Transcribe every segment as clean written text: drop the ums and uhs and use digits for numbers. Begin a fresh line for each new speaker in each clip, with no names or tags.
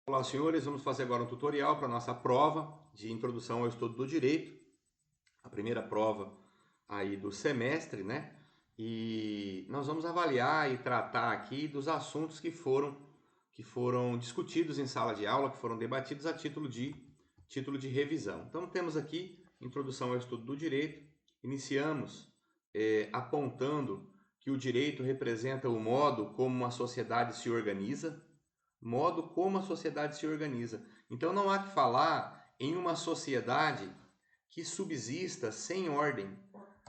Olá, senhores, vamos fazer agora um tutorial para a nossa prova de introdução ao estudo do direito, a primeira prova aí do semestre, né? E nós vamos avaliar e tratar aqui dos assuntos que foram discutidos em sala de aula, que foram debatidos a título de revisão. Então temos aqui introdução ao estudo do direito, iniciamos apontando que o direito representa o modo como uma sociedade se organiza, modo como a sociedade se organiza. Então não há que falar em uma sociedade que subsista sem ordem.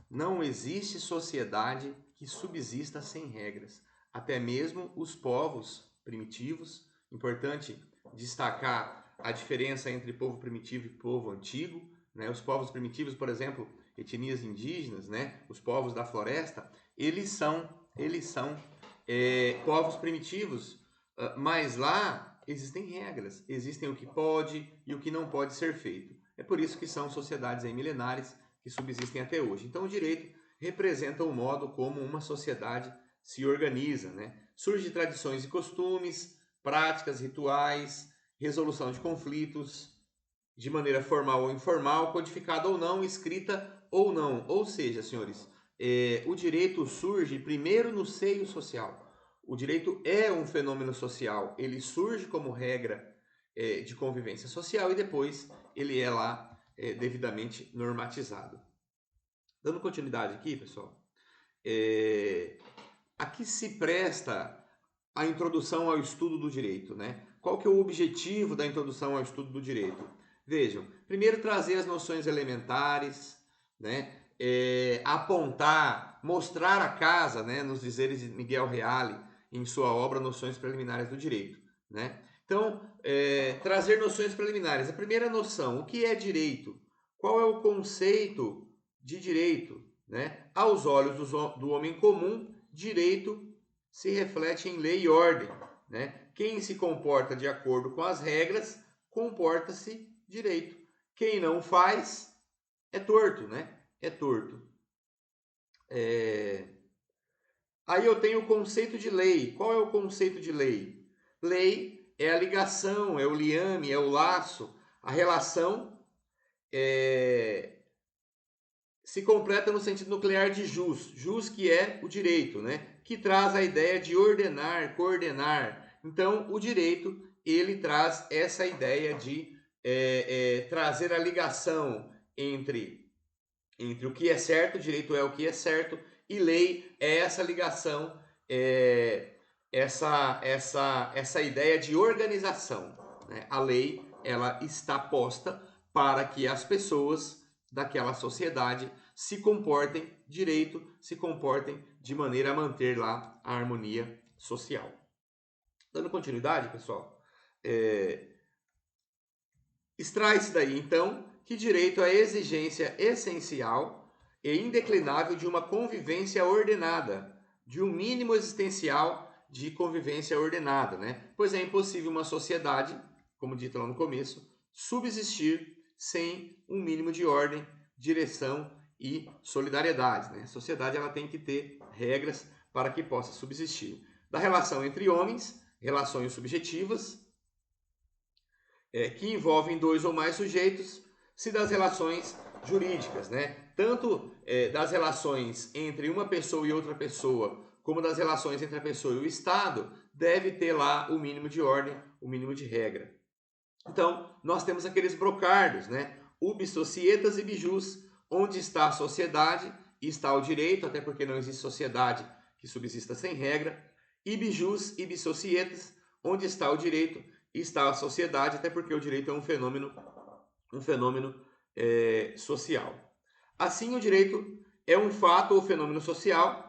Não existe sociedade que subsista sem regras. Até mesmo os povos primitivos, importante destacar a diferença entre povo primitivo e povo antigo, né? Os povos primitivos, por exemplo, etnias indígenas, né? Os povos da floresta, eles são povos primitivos, mas lá existem regras, existem o que pode e o que não pode ser feito. É por isso que são sociedades milenares que subsistem até hoje. Então o direito representa o modo como uma sociedade se organiza, né? Surge de tradições e costumes, práticas, rituais, resolução de conflitos, de maneira formal ou informal, codificada ou não, escrita ou não. Ou seja, senhores, o direito surge primeiro no seio social. O direito é um fenômeno social, ele surge como regra de convivência social e depois ele é lá devidamente normatizado. Dando continuidade aqui, pessoal, aqui se presta a introdução ao estudo do direito, né? Qual que é o objetivo da introdução ao estudo do direito? Vejam, primeiro trazer as noções elementares, né? Apontar, mostrar a casa, né? Nos dizeres de Miguel Reale, em sua obra Noções Preliminares do Direito, né? Então, trazer noções preliminares. A primeira noção, o que é direito? Qual é o conceito de direito, né? Aos olhos do homem comum, direito se reflete em lei e ordem, né? Quem se comporta de acordo com as regras, comporta-se direito. Quem não faz, é torto, né? É torto. Aí eu tenho o conceito de lei. Qual é o conceito de lei? Lei é a ligação, é o liame, é o laço, a relação se completa no sentido nuclear de jus que é o direito, né? Que traz a ideia de ordenar, coordenar. Então, o direito, ele traz essa ideia de trazer a ligação entre o que é certo, direito é o que é certo, e lei é essa ligação, essa ideia de organização, né? A lei, ela está posta para que as pessoas daquela sociedade se comportem direito, se comportem de maneira a manter lá a harmonia social. Dando continuidade, pessoal, extrai-se daí, então, que direito é a exigência essencial e indeclinável de uma convivência ordenada, de um mínimo existencial de convivência ordenada, né? Pois é impossível uma sociedade, como dito lá no começo, subsistir sem um mínimo de ordem, direção e solidariedade, né? A sociedade ela tem que ter regras para que possa subsistir. Da relação entre homens, relações subjetivas, que envolvem dois ou mais sujeitos, se das relações jurídicas, né? Tanto das relações entre uma pessoa e outra pessoa, como das relações entre a pessoa e o Estado, deve ter lá o mínimo de ordem, o mínimo de regra. Então, nós temos aqueles brocardos, né? Ubi societas e bijus, onde está a sociedade e está o direito, até porque não existe sociedade que subsista sem regra, e bijus e societas, onde está o direito e está a sociedade, até porque o direito é um fenômeno social. Assim, o direito é um fato ou fenômeno social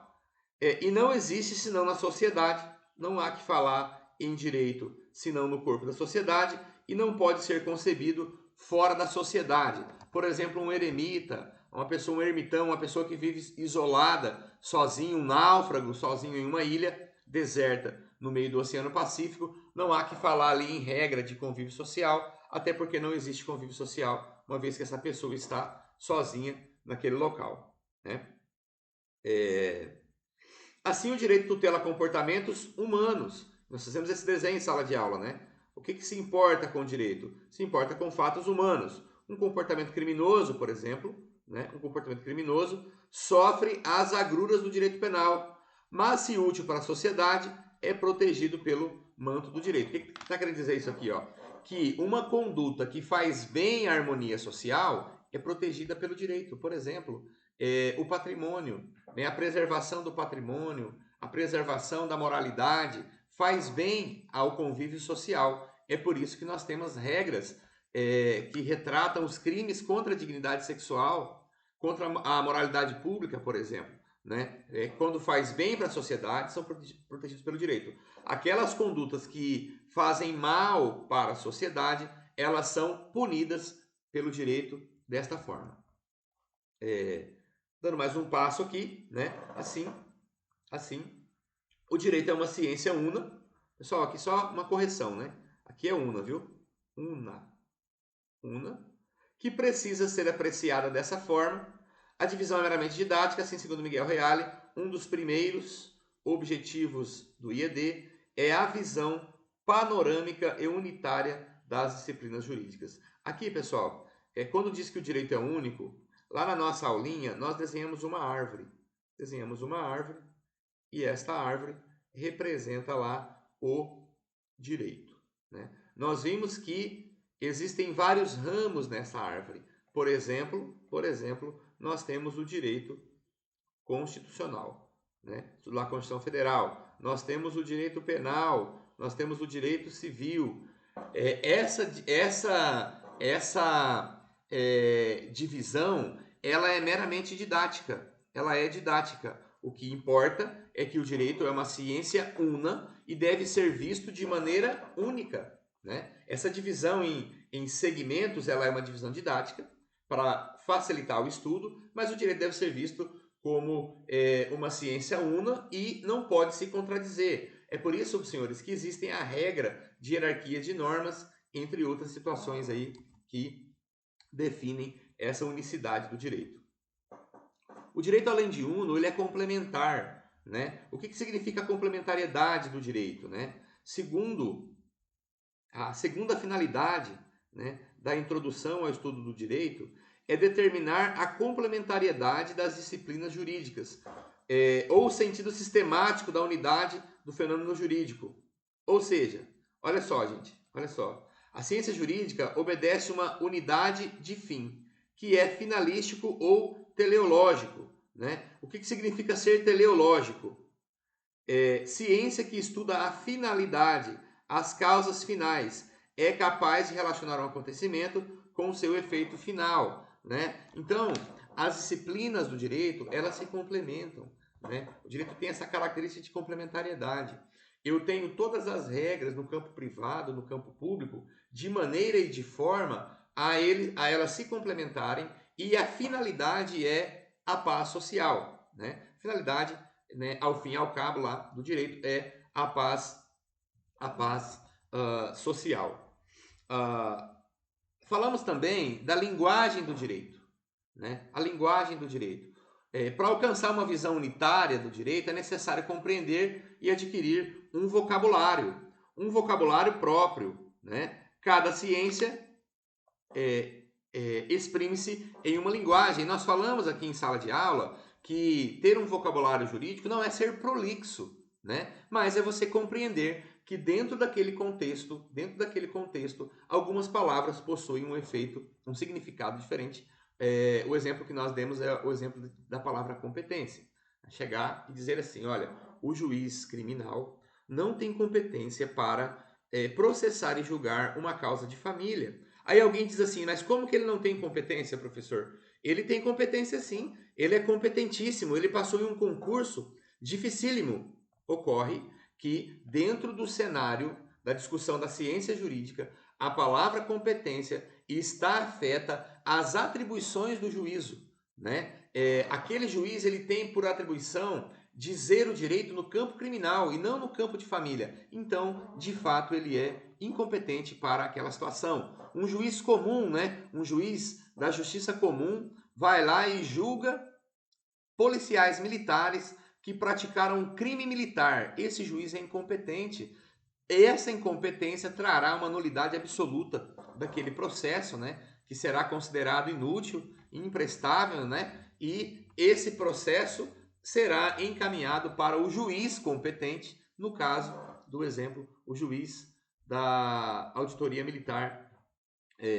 e não existe senão na sociedade. Não há que falar em direito senão no corpo da sociedade e não pode ser concebido fora da sociedade. Por exemplo, um eremita, uma pessoa, um ermitão, uma pessoa que vive isolada, sozinho, um náufrago, sozinho em uma ilha deserta no meio do Oceano Pacífico, não há que falar ali em regra de convívio social, até porque não existe convívio social, uma vez que essa pessoa está sozinha naquele local, né? Assim, o direito tutela comportamentos humanos. Nós fizemos esse desenho em sala de aula, né? O que se importa com o direito? Se importa com fatos humanos. Um comportamento criminoso, por exemplo, né? Um comportamento criminoso sofre as agruras do direito penal, mas se útil para a sociedade, é protegido pelo manto do direito. O que está querendo dizer isso aqui? Ó? Que uma conduta que faz bem à harmonia social é protegida pelo direito. Por exemplo, o patrimônio, né? A preservação do patrimônio, a preservação da moralidade, faz bem ao convívio social. É por isso que nós temos regras que retratam os crimes contra a dignidade sexual, contra a moralidade pública, por exemplo. Né? Quando faz bem para a sociedade, são protegidos pelo direito. Aquelas condutas que fazem mal para a sociedade, elas são punidas pelo direito desta forma. Dando mais um passo aqui, né? Assim, o direito é uma ciência una. Pessoal, aqui só uma correção, né? Aqui é una, viu? Una, que precisa ser apreciada dessa forma. A divisão é meramente didática, assim, segundo Miguel Reale, um dos primeiros objetivos do IED é a visão panorâmica e unitária das disciplinas jurídicas. Aqui, pessoal, quando diz que o direito é único, lá na nossa aulinha, nós desenhamos uma árvore. E esta árvore representa lá o direito. Né? Nós vimos que existem vários ramos nessa árvore. Por exemplo, nós temos o direito constitucional, né? Da Constituição Federal. Nós temos o direito penal, nós temos o direito civil. Essa divisão, ela é meramente didática. Ela é didática. O que importa é que o direito é uma ciência una e deve ser visto de maneira única. Né? Essa divisão em segmentos, ela é uma divisão didática para facilitar o estudo, mas o direito deve ser visto como uma ciência una e não pode se contradizer. É por isso, senhores, que existem a regra de hierarquia de normas, entre outras situações aí que definem essa unicidade do direito. O direito, além de uno, ele é complementar. Né? O que significa a complementariedade do direito? Né? Segundo a segunda finalidade, né, da introdução ao estudo do direito é determinar a complementariedade das disciplinas jurídicas, ou o sentido sistemático da unidade do fenômeno jurídico. Ou seja, olha só, gente, olha só. A ciência jurídica obedece uma unidade de fim, que é finalístico ou teleológico. Né? O que significa ser teleológico? Ciência que estuda a finalidade, as causas finais, é capaz de relacionar um acontecimento com o seu efeito final. Né? Então, as disciplinas do direito, elas se complementam. Né? O direito tem essa característica de complementariedade. Eu tenho todas as regras no campo privado, no campo público, de maneira e de forma a elas se complementarem, e a finalidade é a paz social. Né? Finalidade, né, ao fim e ao cabo lá do direito, é a paz social. Falamos também da linguagem do direito. Né? A linguagem do direito. Para alcançar uma visão unitária do direito, é necessário compreender e adquirir um vocabulário próprio. Né? Cada ciência exprime-se em uma linguagem. Nós falamos aqui em sala de aula que ter um vocabulário jurídico não é ser prolixo, né? Mas é você compreender que dentro daquele contexto, algumas palavras possuem um efeito, um significado diferente. O exemplo que nós demos é o exemplo da palavra competência. Chegar e dizer assim, olha, o juiz criminal não tem competência para processar e julgar uma causa de família. Aí alguém diz assim, mas como que ele não tem competência, professor? Ele tem competência sim, ele é competentíssimo, ele passou em um concurso dificílimo. Ocorre que dentro do cenário da discussão da ciência jurídica, a palavra competência está afeta às atribuições do juízo. Né? Aquele juiz ele tem por atribuição dizer o direito no campo criminal e não no campo de família. Então, de fato, ele é incompetente para aquela situação. Um juiz comum, né? Um juiz da justiça comum vai lá e julga policiais militares que praticaram um crime militar. Esse juiz é incompetente. essa incompetência trará uma nulidade absoluta daquele processo, né? Que será considerado inútil, imprestável, né? E esse processo será encaminhado para o juiz competente, no caso do exemplo, o juiz da Auditoria Militar,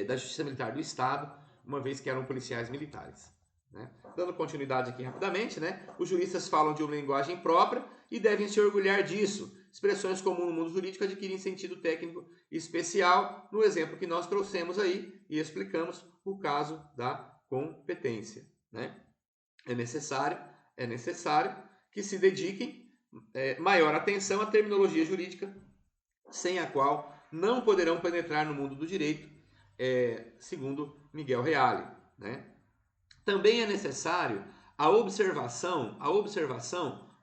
da Justiça Militar do Estado, uma vez que eram policiais militares. Né? Dando continuidade aqui rapidamente, né? Os juristas falam de uma linguagem própria e devem se orgulhar disso. Expressões comuns no mundo jurídico adquirem sentido técnico especial no exemplo que nós trouxemos aí e explicamos o caso da competência. Né? É necessário que se dediquem maior atenção à terminologia jurídica, sem a qual não poderão penetrar no mundo do direito, segundo Miguel Reale. Né? Também é necessário a observação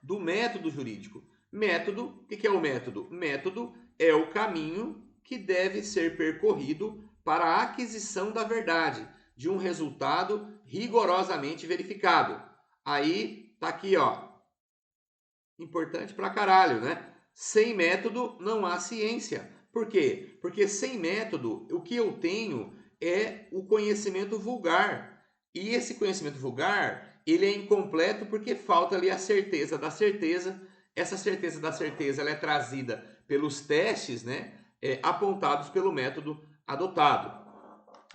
do método jurídico. Método, o que é o método? Método é o caminho que deve ser percorrido para a aquisição da verdade, de um resultado rigorosamente verificado. Aí, tá aqui, ó. Importante pra caralho, né? Sem método não há ciência. Por quê? Porque sem método, o que eu tenho é o conhecimento vulgar. E esse conhecimento vulgar, ele é incompleto porque falta ali a certeza da certeza. Essa certeza da certeza ela é trazida pelos testes, né, apontados pelo método adotado.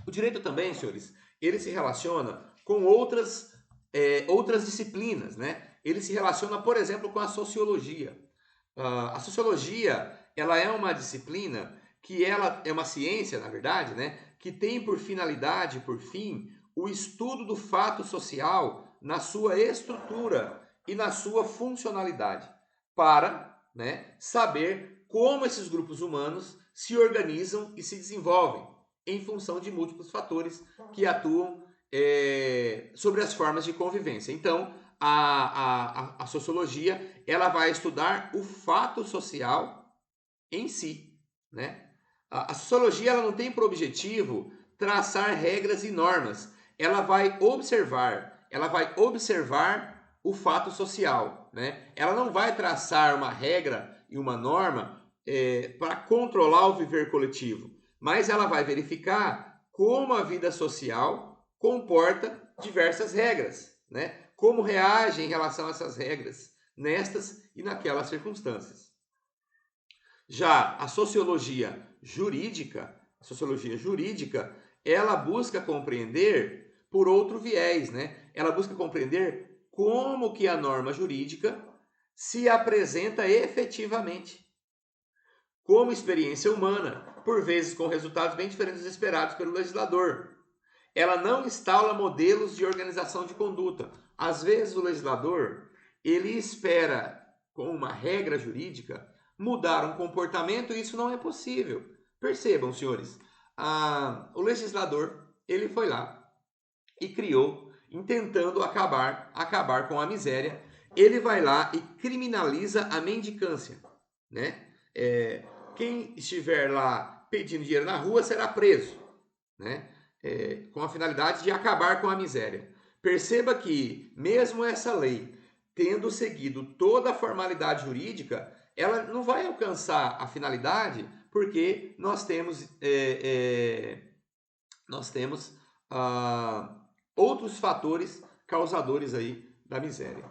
O direito também, senhores, ele se relaciona com outras disciplinas, né? Ele se relaciona, por exemplo, com a sociologia. A sociologia, ela é uma disciplina que ela é uma ciência, na verdade, né, que tem por finalidade, por fim, o estudo do fato social na sua estrutura e na sua funcionalidade, para, né, saber como esses grupos humanos se organizam e se desenvolvem em função de múltiplos fatores que atuam sobre as formas de convivência. Então, a sociologia ela vai estudar o fato social em si, né? A sociologia ela não tem por objetivo traçar regras e normas. Ela vai observar o fato social, né? Ela não vai traçar uma regra e uma norma para controlar o viver coletivo, mas ela vai verificar como a vida social comporta diversas regras, né? Como reage em relação a essas regras nestas e naquelas circunstâncias. Já a sociologia jurídica, ela busca compreender por outro viés, né? Ela busca compreender como que a norma jurídica se apresenta efetivamente, como experiência humana, por vezes com resultados bem diferentes dos esperados pelo legislador. Ela não instala modelos de organização de conduta. Às vezes o legislador, ele espera, com uma regra jurídica, mudar um comportamento e isso não é possível. Percebam, senhores, o legislador, ele foi lá e criou, tentando acabar com a miséria, ele vai lá e criminaliza a mendicância, né? Quem estiver lá pedindo dinheiro na rua será preso, né? Com a finalidade de acabar com a miséria. Perceba que, mesmo essa lei tendo seguido toda a formalidade jurídica, ela não vai alcançar a finalidade porque nós temos outros fatores causadores aí da miséria.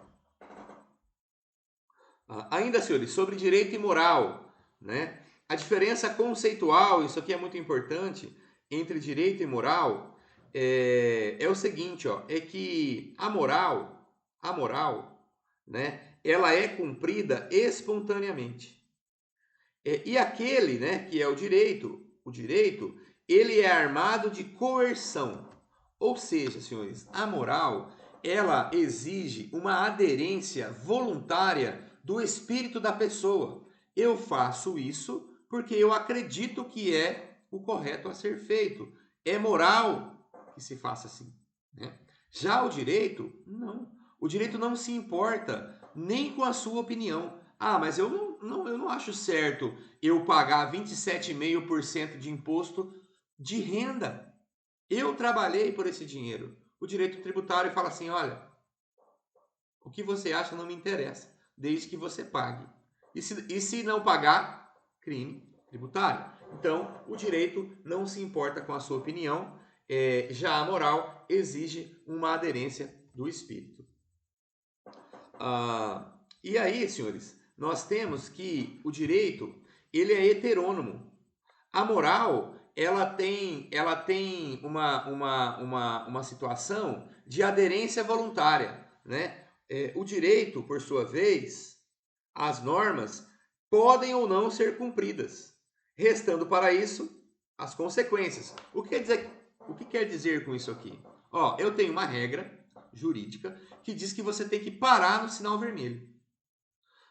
Ainda, senhores, sobre direito e moral, né? A diferença conceitual, isso aqui é muito importante, entre direito e moral, é o seguinte, ó, é que a moral, né, ela é cumprida espontaneamente. E aquele, né, que é o direito, ele é armado de coerção. Ou seja, senhores, a moral, ela exige uma aderência voluntária do espírito da pessoa. Eu faço isso porque eu acredito que é o correto a ser feito. É moral que se faça assim, né? Já o direito, não. O direito não se importa nem com a sua opinião. Mas eu não acho certo eu pagar 27,5% de imposto de renda. Eu trabalhei por esse dinheiro. O direito tributário fala assim, olha, o que você acha não me interessa, desde que você pague. E se não pagar, crime tributário. Então, o direito não se importa com a sua opinião, já a moral exige uma aderência do espírito. E aí, senhores, nós temos que o direito ele é heterônomo. A moral ela tem uma situação de aderência voluntária, né? O direito, por sua vez, as normas podem ou não ser cumpridas, restando para isso as consequências. O que quer dizer com isso aqui? Eu tenho uma regra jurídica que diz que você tem que parar no sinal vermelho.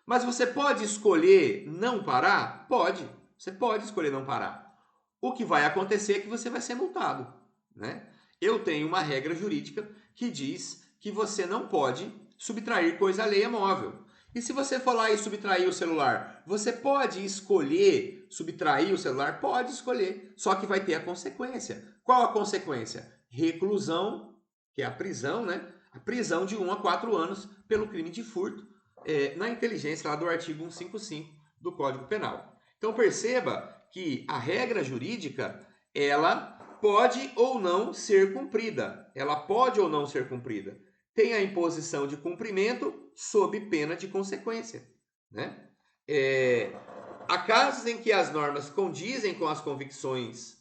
Mas você pode escolher não parar? Pode. Você pode escolher não parar. O que vai acontecer é que você vai ser multado, né? Eu tenho uma regra jurídica que diz que você não pode subtrair coisa alheia móvel. E se você for lá e subtrair o celular, você pode escolher subtrair o celular? Pode escolher, só que vai ter a consequência. Qual a consequência? Reclusão, que é a prisão, né? A prisão de 1 a 4 anos pelo crime de furto, na inteligência lá do artigo 155 do Código Penal. Então perceba que a regra jurídica, ela pode ou não ser cumprida. Ela pode ou não ser cumprida. Tem a imposição de cumprimento sob pena de consequência, né? Há casos em que as normas condizem com as convicções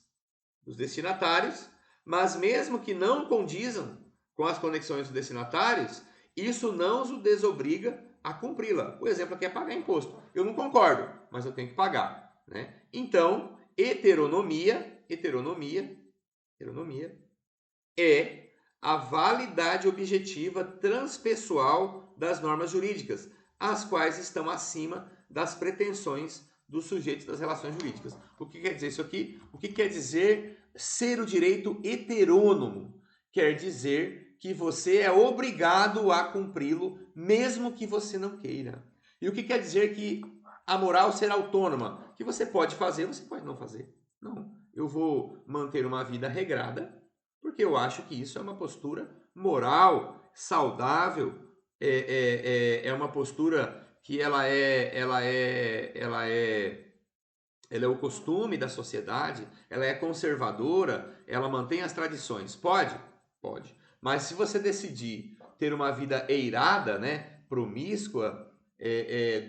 dos destinatários, mas mesmo que não condizam com as convicções dos destinatários, isso não os desobriga a cumpri-la. O exemplo aqui é pagar imposto. Eu não concordo, mas eu tenho que pagar, né? Então, heteronomia é a validade objetiva transpessoal das normas jurídicas, as quais estão acima das pretensões dos sujeitos das relações jurídicas. O que quer dizer isso aqui? O que quer dizer ser o direito heterônomo? Quer dizer que você é obrigado a cumpri-lo, mesmo que você não queira. E o que quer dizer que a moral ser autônoma? Que você pode fazer, você pode não fazer. Não, eu vou manter uma vida regrada, porque eu acho que isso é uma postura moral, saudável, é uma postura que ela é o costume da sociedade, ela é conservadora, ela mantém as tradições. Pode? Pode. Mas se você decidir ter uma vida eirada, né, promíscua,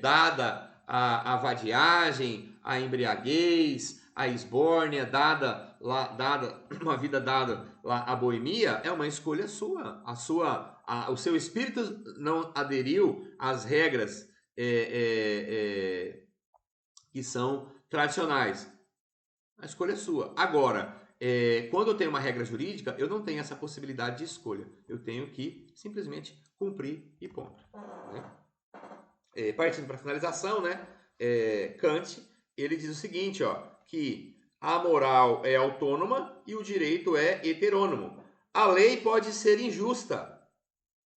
dada a vadiagem, a embriaguez, a esbórnia, dada uma vida dada lá a boemia, é uma escolha sua. O seu espírito não aderiu às regras que são tradicionais. A escolha é sua. Agora, quando eu tenho uma regra jurídica, eu não tenho essa possibilidade de escolha. Eu tenho que simplesmente cumprir e ponto, né? Partindo para a finalização, né? Kant, ele diz o seguinte, que a moral é autônoma e o direito é heterônomo. A lei pode ser injusta,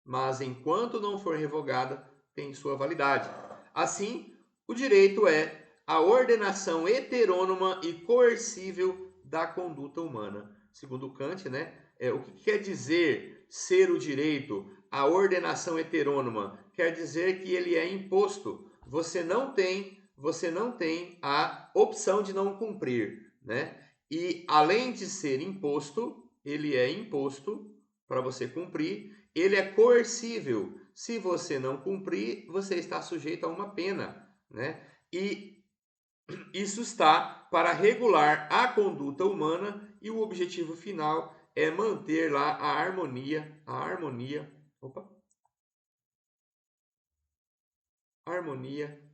mas enquanto não for revogada, tem sua validade. Assim, o direito é a ordenação heterônoma e coercível da conduta humana. Segundo Kant, né? O que quer dizer ser o direito? A ordenação heterônoma quer dizer que ele é imposto. Você não tem a opção de não cumprir, né? E além de ser imposto, ele é imposto para você cumprir, ele é coercível. Se você não cumprir, você está sujeito a uma pena, né? E isso está para regular a conduta humana e o objetivo final é manter lá a harmonia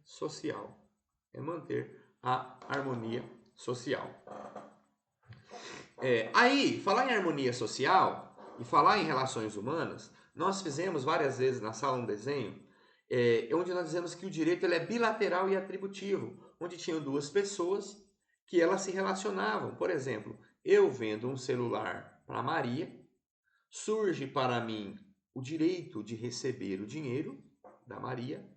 social. É manter a harmonia social. Aí, falar em harmonia social e falar em relações humanas, nós fizemos várias vezes na sala um desenho onde nós dizemos que o direito ele é bilateral e atributivo, onde tinham duas pessoas que elas se relacionavam. Por exemplo, eu vendo um celular para Maria, surge para mim o direito de receber o dinheiro da Maria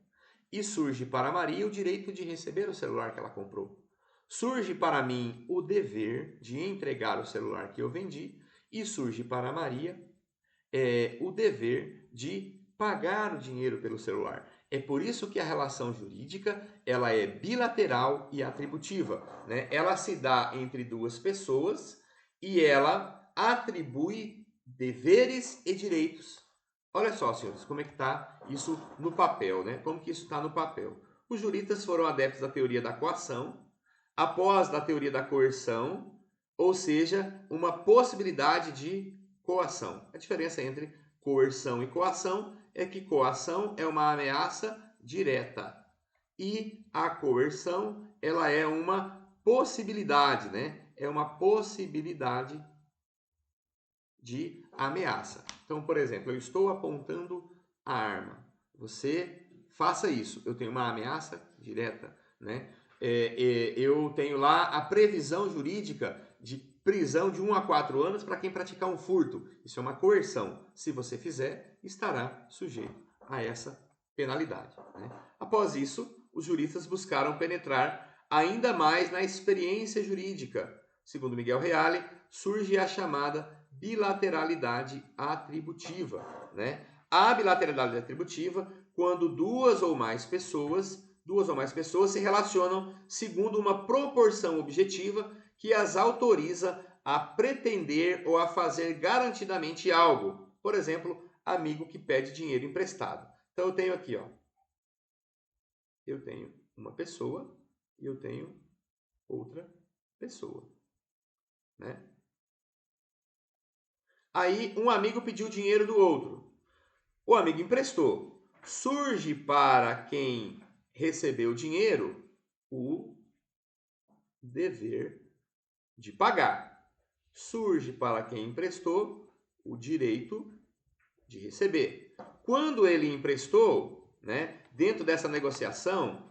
e surge para Maria o direito de receber o celular que ela comprou. Surge para mim o dever de entregar o celular que eu vendi e surge para Maria o dever de pagar o dinheiro pelo celular. É por isso que a relação jurídica ela é bilateral e atributiva, né? Ela se dá entre duas pessoas e ela atribui deveres e direitos. Olha só, senhores, como é que está isso no papel, né? Como que isso está no papel? Os juristas foram adeptos da teoria da coação, após da teoria da coerção, ou seja, uma possibilidade de coação. A diferença entre coerção e coação é que coação é uma ameaça direta e a coerção ela é uma possibilidade, né? É uma possibilidade de ameaça. Então, por exemplo, eu estou apontando a arma. Você faça isso. Eu tenho uma ameaça direta, né? Eu tenho lá a previsão jurídica de prisão de 1 a 4 anos para quem praticar um furto. Isso é uma coerção. Se você fizer, estará sujeito a essa penalidade, né? Após isso, os juristas buscaram penetrar ainda mais na experiência jurídica. Segundo Miguel Reale, surge a chamada bilateralidade atributiva, né? A bilateralidade atributiva quando duas ou mais pessoas se relacionam segundo uma proporção objetiva que as autoriza a pretender ou a fazer garantidamente algo. Por exemplo, amigo que pede dinheiro emprestado. Então eu tenho aqui, ó, eu tenho uma pessoa e eu tenho outra pessoa, né? Aí um amigo pediu dinheiro do outro. O amigo emprestou. Surge para quem recebeu o dinheiro o dever de pagar. Surge para quem emprestou o direito de receber. Quando ele emprestou, né, dentro dessa negociação,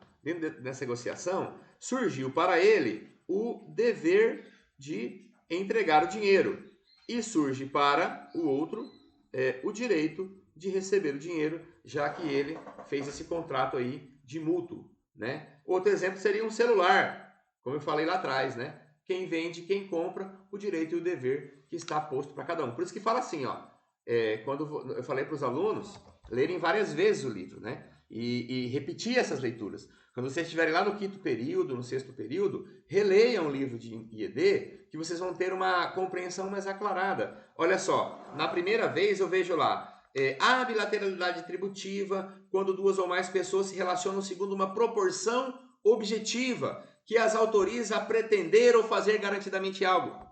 surgiu para ele o dever de entregar o dinheiro. E surge para o outro o direito de receber o dinheiro, já que ele fez esse contrato aí de mútuo, né? Outro exemplo seria um celular, como eu falei lá atrás, né? Quem vende, quem compra, o direito e o dever que está posto para cada um. Por isso que fala assim, ó, quando eu falei para os alunos lerem várias vezes o livro, né? E repetir essas leituras. Quando vocês estiverem lá no 5º período, no 6º período, releiam o livro de IED, que vocês vão ter uma compreensão mais aclarada. Olha só, na primeira vez eu vejo lá, a bilateralidade atributiva, quando duas ou mais pessoas se relacionam segundo uma proporção objetiva, que as autoriza a pretender ou fazer garantidamente algo.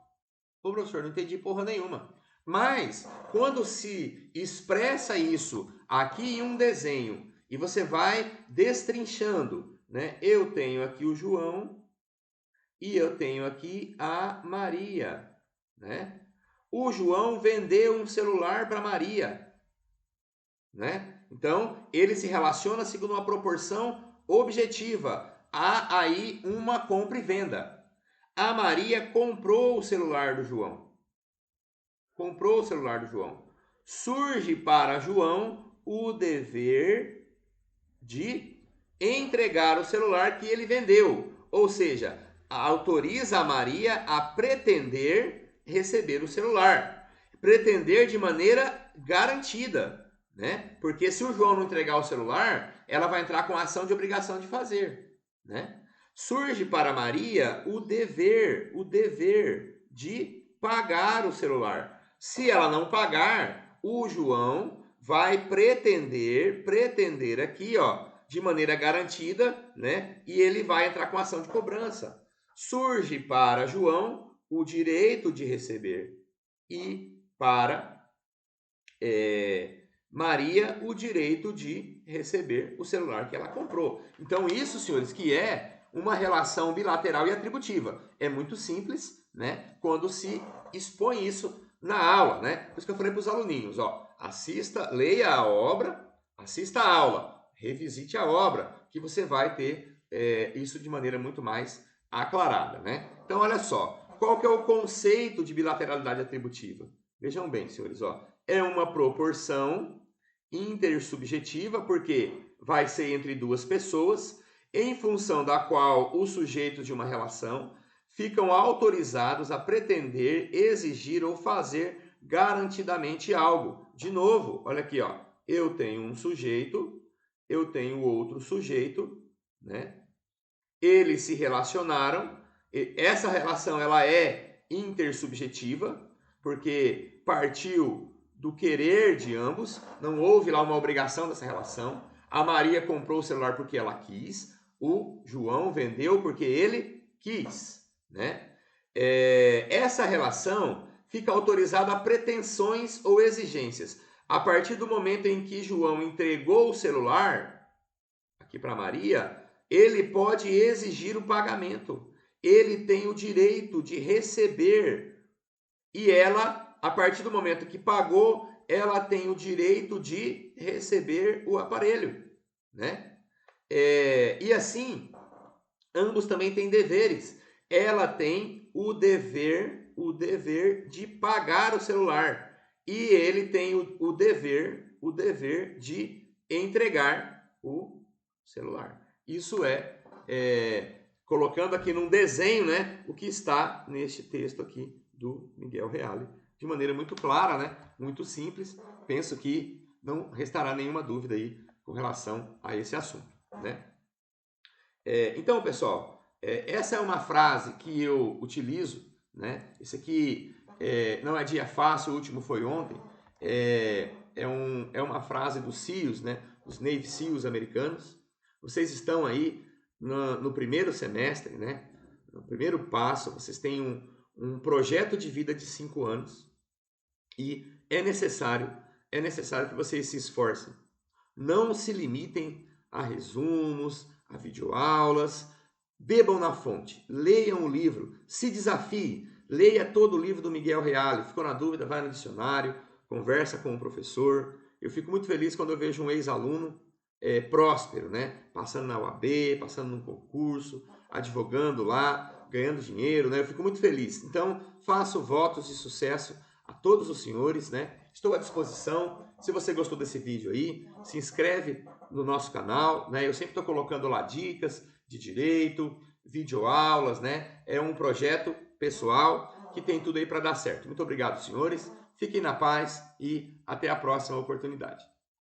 Ô professor, não entendi porra nenhuma. Mas, quando se expressa isso aqui em um desenho, e você vai destrinchando, né? Eu tenho aqui o João e eu tenho aqui a Maria, né? O João vendeu um celular para Maria, né? Então, ele se relaciona segundo uma proporção objetiva. Há aí uma compra e venda. A Maria comprou o celular do João. Comprou o celular do João. Surge para João o dever de entregar o celular que ele vendeu. Ou seja, autoriza a Maria a pretender receber o celular. Pretender de maneira garantida, né? Porque se o João não entregar o celular, ela vai entrar com a ação de obrigação de fazer, né? Surge para Maria o dever de pagar o celular. Se ela não pagar, o João vai pretender aqui, ó, de maneira garantida, né? E ele vai entrar com ação de cobrança. Surge para João o direito de receber e para Maria o direito de receber o celular que ela comprou. Então isso, senhores, que é uma relação bilateral e atributiva. É muito simples, né? Quando se expõe isso na aula, né? Por isso que eu falei para os aluninhos, ó, assista, leia a obra, assista a aula, revisite a obra, que você vai ter isso de maneira muito mais aclarada, né? Então, olha só, qual que é o conceito de bilateralidade atributiva? Vejam bem, senhores, ó, é uma proporção intersubjetiva, porque vai ser entre duas pessoas, em função da qual os sujeitos de uma relação ficam autorizados a pretender, exigir ou fazer garantidamente algo. De novo, olha aqui, ó, eu tenho um sujeito, eu tenho outro sujeito, né? Eles se relacionaram, essa relação ela é intersubjetiva, porque partiu do querer de ambos, não houve lá uma obrigação dessa relação. A Maria comprou o celular porque ela quis, o João vendeu porque ele quis, né? Essa relação fica autorizada a pretensões ou exigências. A partir do momento em que João entregou o celular aqui para Maria, ele pode exigir o pagamento. Ele tem o direito de receber. E ela, a partir do momento que pagou, ela tem o direito de receber o aparelho, né? E assim, ambos também têm deveres. Ela tem o dever de pagar o celular e ele tem o dever de entregar o celular. Isso colocando aqui num desenho, né, o que está neste texto aqui do Miguel Reale, de maneira muito clara, né, muito simples. Penso que não restará nenhuma dúvida aí com relação a esse assunto, né? Então, pessoal, essa é uma frase que eu utilizo, né? Isso aqui não é dia fácil, o último foi ontem. É uma frase dos SEALs, né? Os Navy SEALs americanos. Vocês estão aí no primeiro semestre, né? No primeiro passo, vocês têm um projeto de vida de 5 anos e é necessário que vocês se esforcem. Não se limitem a resumos, a videoaulas. Bebam na fonte, leiam o livro, se desafie, leia todo o livro do Miguel Reale. Ficou na dúvida, vai no dicionário, conversa com o professor. Eu fico muito feliz quando eu vejo um ex-aluno próspero, né? Passando na UAB, passando num concurso, advogando lá, ganhando dinheiro, né? Eu fico muito feliz. Então, faço votos de sucesso a todos os senhores, né? Estou à disposição. Se você gostou desse vídeo aí, se inscreve no nosso canal, né? Eu sempre estou colocando lá dicas de direito, videoaulas, né? É um projeto pessoal que tem tudo aí para dar certo. Muito obrigado, senhores. Fiquem na paz e até a próxima oportunidade.